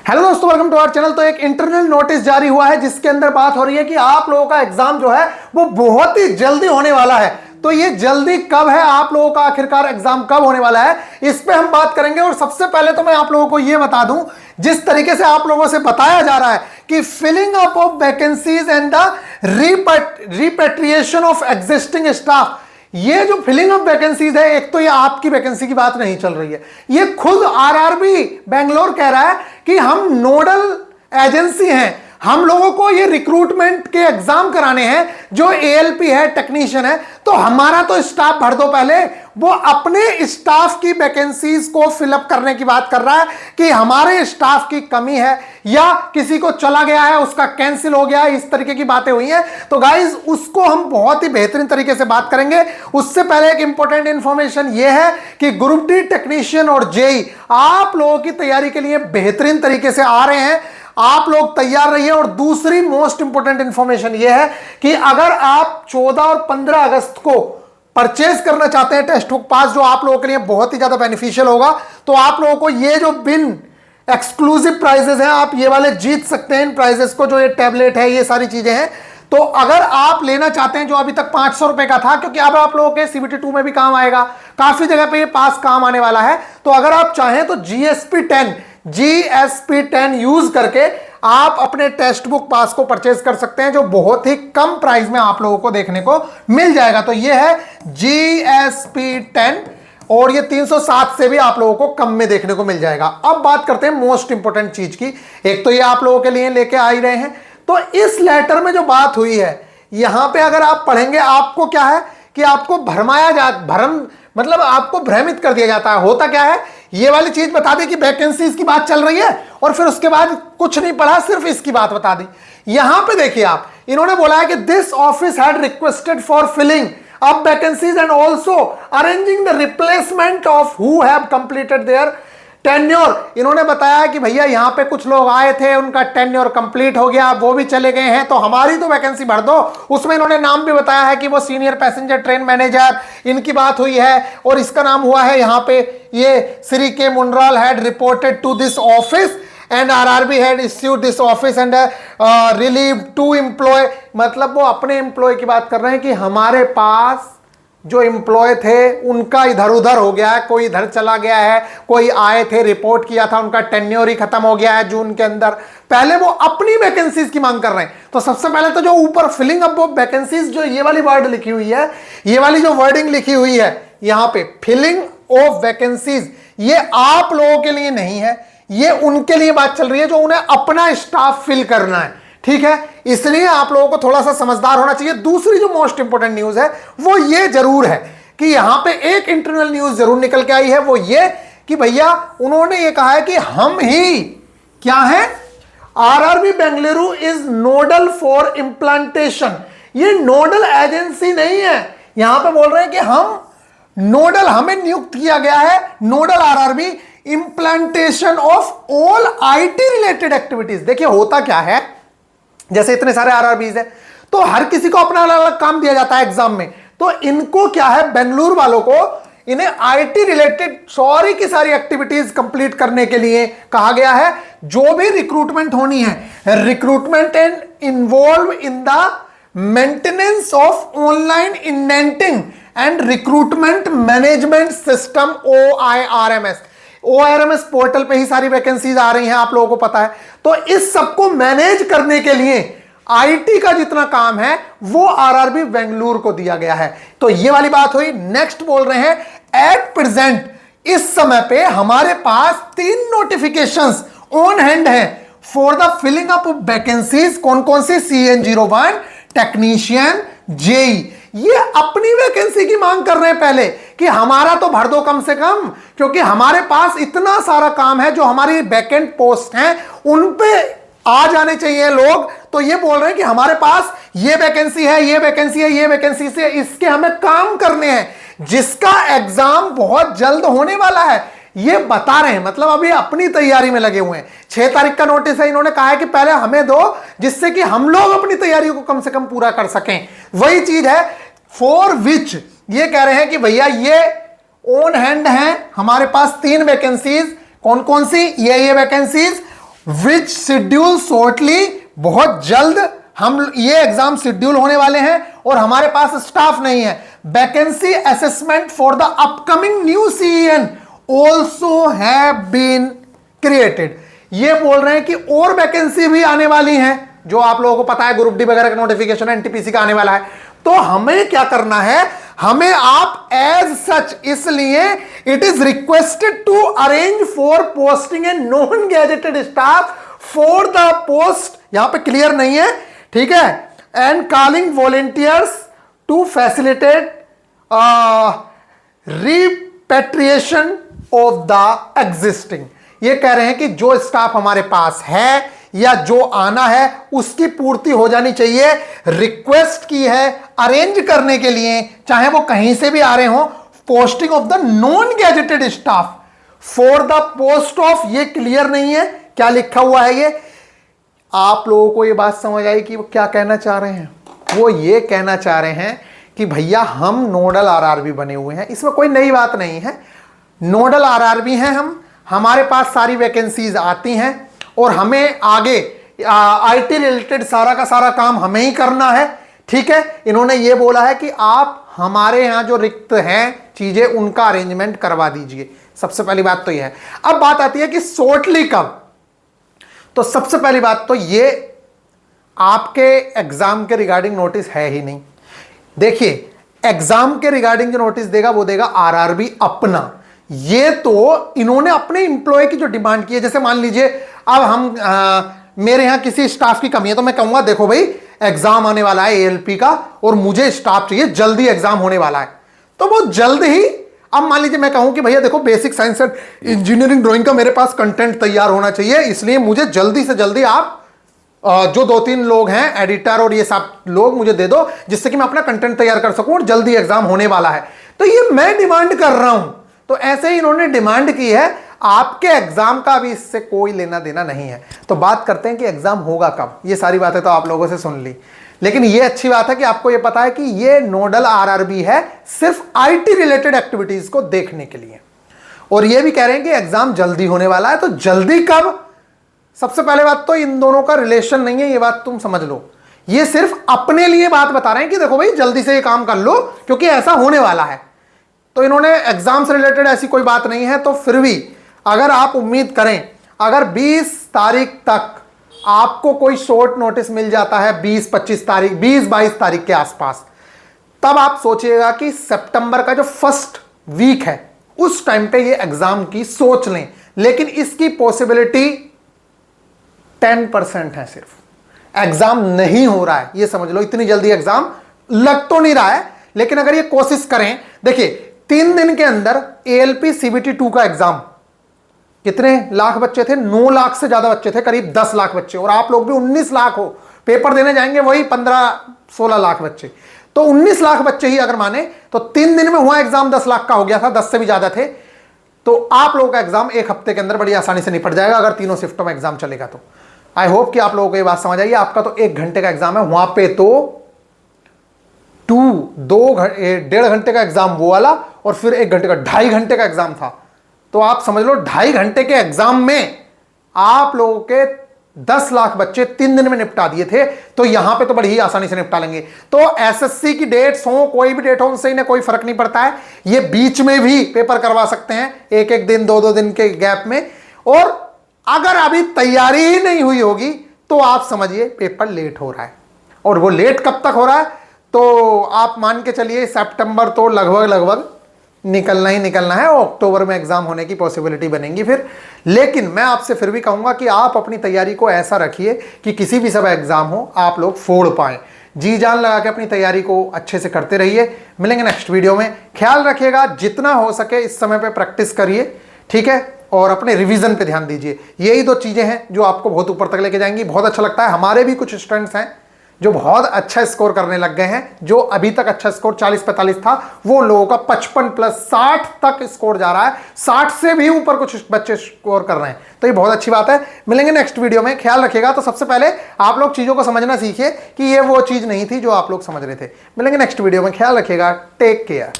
Hello दोस्तों, welcome to our channel. तो एक इंटरनल नोटिस जारी हुआ है जिसके अंदर बात हो रही है कि आप लोगों का एग्जाम जो है वो बहुत ही जल्दी होने वाला है। तो ये जल्दी कब है, आप लोगों का आखिरकार एग्जाम कब होने वाला है, इस पे हम बात करेंगे। और सबसे पहले तो मैं आप लोगों को ये बता दूं, जिस तरीके से आप लोगों से बताया जा रहा है कि filling up of vacancies and the repatriation of existing staff, ये जो फिलिंग अप वैकेंसीज है, एक तो ये आपकी वैकेंसी की बात नहीं चल रही है, ये खुद आरआरबी बेंगलोर कह रहा है कि हम नोडल एजेंसी हैं, हम लोगों को ये रिक्रूटमेंट के एग्जाम कराने हैं, जो एएलपी है, टेक्नीशियन है, तो हमारा तो स्टाफ भर दो पहले। वो अपने स्टाफ की वैकेंसीज को फिलअप करने की बात कर रहा है कि हमारे स्टाफ की कमी है या किसी को चला गया है, उसका कैंसिल हो गया है, इस तरीके की बातें हुई हैं। तो गाइज उसको हम बहुत ही बेहतरीन तरीके से बात करेंगे। उससे पहले एक इंपॉर्टेंट इंफॉर्मेशन ये है कि ग्रुप डी टेक्नीशियन और जेई आप लोगों की तैयारी के लिए बेहतरीन तरीके से आ रहे हैं, आप लोग तैयार रहिए। और दूसरी मोस्ट इंपॉर्टेंट इंफॉर्मेशन यह है कि अगर आप 14 और 15 अगस्त को परचेज करना चाहते हैं टेक्स्ट बुक पास, जो आप लोगों के लिए बहुत ही ज्यादा बेनिफिशियल होगा, तो आप लोगों को ये जो बिन एक्सक्लूसिव प्राइजेस हैं, आप ये वाले जीत सकते हैं इन प्राइजेस को, जो ये टैबलेट है, ये सारी चीजें हैं। तो अगर आप लेना चाहते हैं, जो अभी तक 500 रुपए का था, क्योंकि अब आप लोगों के सीबीटी 2 में भी काम आएगा, काफी जगह पे ये पास काम आने वाला है, तो अगर आप चाहें तो जीएसपी 10 यूज करके आप अपने टेक्स्ट बुक पास को परचेज कर सकते हैं, जो बहुत ही कम प्राइस में आप लोगों को देखने को मिल जाएगा। तो ये है जीएसपी 10 और ये 307 से भी आप लोगों को कम में देखने को मिल जाएगा। अब बात करते हैं मोस्ट इंपॉर्टेंट चीज की। एक तो ये आप लोगों के लिए लेके आ ही रहे हैं, तो इस लेटर में जो बात हुई है, यहां पे अगर आप पढ़ेंगे, आपको क्या है कि आपको मतलब आपको भ्रमित कर दिया जाता है। होता क्या है, ये वाली चीज बता दी कि वैकेंसीज की बात चल रही है, और फिर उसके बाद कुछ नहीं पढ़ा, सिर्फ इसकी बात बता दी। यहां पे देखिए आप, इन्होंने बोला है कि this office had requested for filling up vacancies and also arranging the replacement of who have completed their tenure. इन्होंने बताया कि भैया यहाँ पे कुछ लोग आए थे, उनका टेन्योर कंप्लीट हो गया, वो भी चले गए हैं, तो हमारी तो वैकेंसी भर दो। उसमें इन्होंने नाम भी बताया है कि वो सीनियर पैसेंजर ट्रेन मैनेजर, इनकी बात हुई है, और इसका नाम हुआ है यहाँ पे, ये Shri K Mundral had reported to this office and RRB had issued this office and relieve to employ. मतलब वो अपने एम्प्लॉय की बात कर रहे हैं कि हमारे पास जो एम्प्लॉय थे उनका इधर उधर हो गया है, कोई इधर चला गया है, कोई आए थे, रिपोर्ट किया था, उनका टेन्योर ही खत्म हो गया है जून के अंदर। पहले वो अपनी वैकेंसीज की मांग कर रहे हैं। तो सबसे पहले तो जो ऊपर फिलिंग अप ऑफ वैकेंसीज, जो ये वाली वर्ड लिखी हुई है, ये वाली जो वर्डिंग लिखी हुई है यहां पे, फिलिंग ऑफ वैकेंसीज, ये आप लोगों के लिए नहीं है, ये उनके लिए बात चल रही है जो उन्हें अपना स्टाफ फिल करना है। ठीक है, इसलिए आप लोगों को थोड़ा सा समझदार होना चाहिए। दूसरी जो मोस्ट इंपॉर्टेंट न्यूज है वो ये जरूर है कि यहां पे एक इंटरनल न्यूज जरूर निकल के आई है, वो ये कि भैया उन्होंने ये कहा है कि हम ही क्या है, RRB Bengaluru is nodal for implantation. ये नोडल एजेंसी नहीं है, यहां पे बोल रहे हैं कि हम नोडल, हमें नियुक्त किया गया है nodal RRB implantation of all IT related activities. देखिए होता क्या है, जैसे इतने सारे आरआरबीज हैं, तो हर किसी को अपना अलग अलग काम दिया जाता है एग्जाम में। तो इनको क्या है, बेंगलुरु वालों को, इन्हें आईटी रिलेटेड सारी की सारी एक्टिविटीज कंप्लीट करने के लिए कहा गया है। जो भी रिक्रूटमेंट होनी है, recruitment and involve in the maintenance of online indenting and recruitment management system OIRMS portal पे ही सारी वैकेंसीज आ रही हैं, आप लोगों को पता है। तो इस सबको मैनेज करने के लिए आईटी का जितना काम है वो आरआरबी बेंगलुरु को दिया गया है। तो ये वाली बात हुई। नेक्स्ट बोल रहे हैं, एट प्रेजेंट, इस समय पे हमारे पास 3 नोटिफिकेशंस ऑन हैंड हैं for the filling up of vacancies. कौन कौन सी? CN01 technician, JEE. ये अपनी वैकेंसी की मांग कर रहे हैं पहले कि हमारा तो भर दो कम से कम, क्योंकि हमारे पास इतना सारा काम है, जो हमारी बैकएंड पोस्ट हैं उन पे आ जाने चाहिए लोग। तो ये बोल रहे हैं कि हमारे पास ये वैकेंसी है, ये वैकेंसी है, ये वैकेंसी से इसके हमें काम करने हैं, जिसका एग्जाम बहुत जल्द होने वाला है, ये बता रहे हैं। मतलब अभी अपनी तैयारी में लगे हुए हैं। 6 तारीख का नोटिस है, इन्होंने कहा है कि पहले हमें दो, जिससे कि हम लोग अपनी तैयारियों को कम से कम पूरा कर सकें। वही चीज है फॉर विच ये कह रहे हैं कि भैया ये ऑन हैंड है हमारे पास 3 वैकेंसीज। कौन कौन सी? ये वैकेंसीज विच शेड्यूल शॉर्टली, बहुत जल्द हम ये एग्जाम शेड्यूल होने वाले हैं और हमारे पास स्टाफ नहीं है। Vacancy assessment for the upcoming new CEN also have been created. ये बोल रहे हैं कि और वैकेंसी भी आने वाली हैं, जो आप लोगों को पता है ग्रुप डी वगैरह का नोटिफिकेशन एनटीपीसी का आने वाला है। तो हमें क्या करना है, हमें आप एज सच, इसलिए it is requested to arrange for posting a non gazetted staff for the post, यहां पे क्लियर नहीं है, ठीक है, and calling volunteers to facilitate repatriation of the existing. ये कह रहे हैं कि जो स्टाफ हमारे पास है या जो आना है उसकी पूर्ति हो जानी चाहिए। रिक्वेस्ट की है अरेंज करने के लिए, चाहे वो कहीं से भी आ रहे हो, posting of the non gazetted staff for the post of, ये क्लियर नहीं है क्या लिखा हुआ है। ये आप लोगों को ये बात समझ आई कि वो क्या कहना चाह रहे हैं। वो ये कहना चाह रहे हैं कि भैया हम नोडल आरआरबी बने हुए हैं, इसमें कोई नई बात नहीं है, नोडल आरआरबी हैं हम, हमारे पास सारी वैकेंसीज आती हैं और हमें आगे आईटी रिलेटेड सारा का सारा काम हमें ही करना है, ठीक है। इन्होंने ये बोला है कि आप हमारे यहां जो रिक्त हैं चीजें उनका अरेंजमेंट करवा दीजिए। सबसे पहली बात तो यह है। अब बात आती है कि शॉर्टली कब, तो सबसे पहली बात तो ये आपके एग्जाम के रिगार्डिंग नोटिस है ही नहीं। देखिए एग्जाम के रिगार्डिंग जो नोटिस देगा वो देगा आरआरबी अपना। ये तो इन्होंने अपने इंप्लॉय की जो डिमांड की है, जैसे मान लीजिए अब हम मेरे यहां किसी स्टाफ की कमी है तो मैं कहूंगा देखो भाई एग्जाम आने वाला है एएलपी का और मुझे स्टाफ चाहिए, जल्दी एग्जाम होने वाला है, तो वो जल्द ही, अब मान लीजिए मैं कहूं कि भैया देखो basic science and engineering drawing का मेरे पास कंटेंट तैयार होना चाहिए, इसलिए मुझे जल्दी से जल्दी आप जो 2-3 लोग हैं एडिटर और ये सब लोग मुझे दे दो, जिससे कि मैं अपना कंटेंट तैयार कर सकूं और जल्दी एग्जाम होने वाला है। तो ये मैं डिमांड कर रहा हूं, तो ऐसे ही इन्होंने डिमांड की है। आपके एग्जाम का भी इससे कोई लेना देना नहीं है। तो बात करते हैं कि एग्जाम होगा कब। ये सारी बातें तो आप लोगों से सुन ली, लेकिन ये अच्छी बात है कि आपको ये पता है कि ये नोडल आरआरबी है सिर्फ आईटी रिलेटेड एक्टिविटीज को देखने के लिए, और ये भी कह रहे हैं कि एग्जाम जल्दी होने वाला है। तो जल्दी कब, सबसे पहले बात तो इन दोनों का रिलेशन नहीं है, ये बात तुम समझ लो। ये सिर्फ अपने लिए बात बता रहे हैं कि देखो भाई जल्दी से ये काम कर लो क्योंकि ऐसा होने वाला है। तो इन्होंने एग्जाम से रिलेटेड ऐसी कोई बात नहीं है। तो फिर भी अगर आप उम्मीद करें, अगर 20 तारीख तक आपको कोई शॉर्ट नोटिस मिल जाता है, 20-25 तारीख, 20-22 तारीख के आसपास, तब आप सोचिएगा कि सितंबर का जो फर्स्ट वीक है उस टाइम पे ये एग्जाम की सोच लें। लेकिन इसकी पॉसिबिलिटी 10% है, सिर्फ एग्जाम नहीं हो रहा है, ये समझ लो। इतनी जल्दी एग्जाम लग तो नहीं रहा है, लेकिन अगर ये कोशिश करें, देखिए 3 दिन के अंदर एएलपी सीबीटी 2 का एग्जाम कितने लाख बच्चे थे, 9 लाख से ज्यादा बच्चे थे, करीब 10 लाख बच्चे, और आप लोग भी 19 लाख हो, पेपर देने जाएंगे वही 15-16 लाख बच्चे, तो 19 लाख बच्चे ही अगर माने तो 3 दिन में हुआ एग्जाम 10 लाख का हो गया था, 10 से भी ज्यादा थे। तो आप लोगों का एग्जाम 1 हफ्ते के अंदर बड़ी आसानी से निपट जाएगा अगर तीनों शिफ्टों में एग्जाम चलेगा। तो आई होप कि आप लोगों को ये बात समझ आई। आपका तो 1 घंटे का एग्जाम है, वहां पे तो 1.5 घंटे का एग्जाम वो वाला, और फिर 1 घंटे का 2.5 घंटे का एग्जाम था। तो आप समझ लो 2.5 घंटे के एग्जाम में आप लोगों के 10 लाख बच्चे 3 दिन में निपटा दिए थे। तो यहां पे तो बड़ी ही आसानी से निपटा लेंगे। तो एसएससी की डेट्स हो, कोई भी डेट हो, उनसे इन्हें कोई फर्क नहीं पड़ता है। ये बीच में भी पेपर करवा सकते हैं, 1-1 दिन 2-2 दिन के गैप में। और अगर अभी तैयारी ही नहीं हुई होगी तो आप समझिए पेपर लेट हो रहा है। और वो लेट कब तक हो रहा है, तो आप मान के चलिए सितंबर तो लगभग निकलना ही निकलना है, और अक्टूबर में एग्जाम होने की पॉसिबिलिटी बनेगी फिर। लेकिन मैं आपसे फिर भी कहूंगा कि आप अपनी तैयारी को ऐसा रखिए कि किसी भी समय एग्जाम हो आप लोग फोड़ पाएं। जी जान लगा के अपनी तैयारी को अच्छे से करते रहिए। मिलेंगे नेक्स्ट वीडियो में। ख्याल रखिएगा, जितना हो सके इस समय पे प्रैक्टिस करिए, ठीक है, और अपने रिवीजन पे ध्यान दीजिए। यही 2 चीजें हैं जो आपको बहुत ऊपर तक लेके जाएंगी। बहुत अच्छा लगता है, हमारे भी कुछ स्टूडेंट्स हैं जो बहुत अच्छा स्कोर करने लग गए हैं। जो अभी तक अच्छा स्कोर 40-45 था, वो लोगों का 55+60 तक स्कोर जा रहा है। 60 से भी ऊपर कुछ बच्चे स्कोर कर रहे हैं, तो ये बहुत अच्छी बात है। मिलेंगे नेक्स्ट वीडियो में। ख्याल रखिएगा। तो सबसे पहले आप लोग चीजों को समझना सीखिए कि ये वो चीज नहीं थी जो आप लोग समझ रहे थे। मिलेंगे नेक्स्ट वीडियो में। ख्याल रखिएगा। Take care.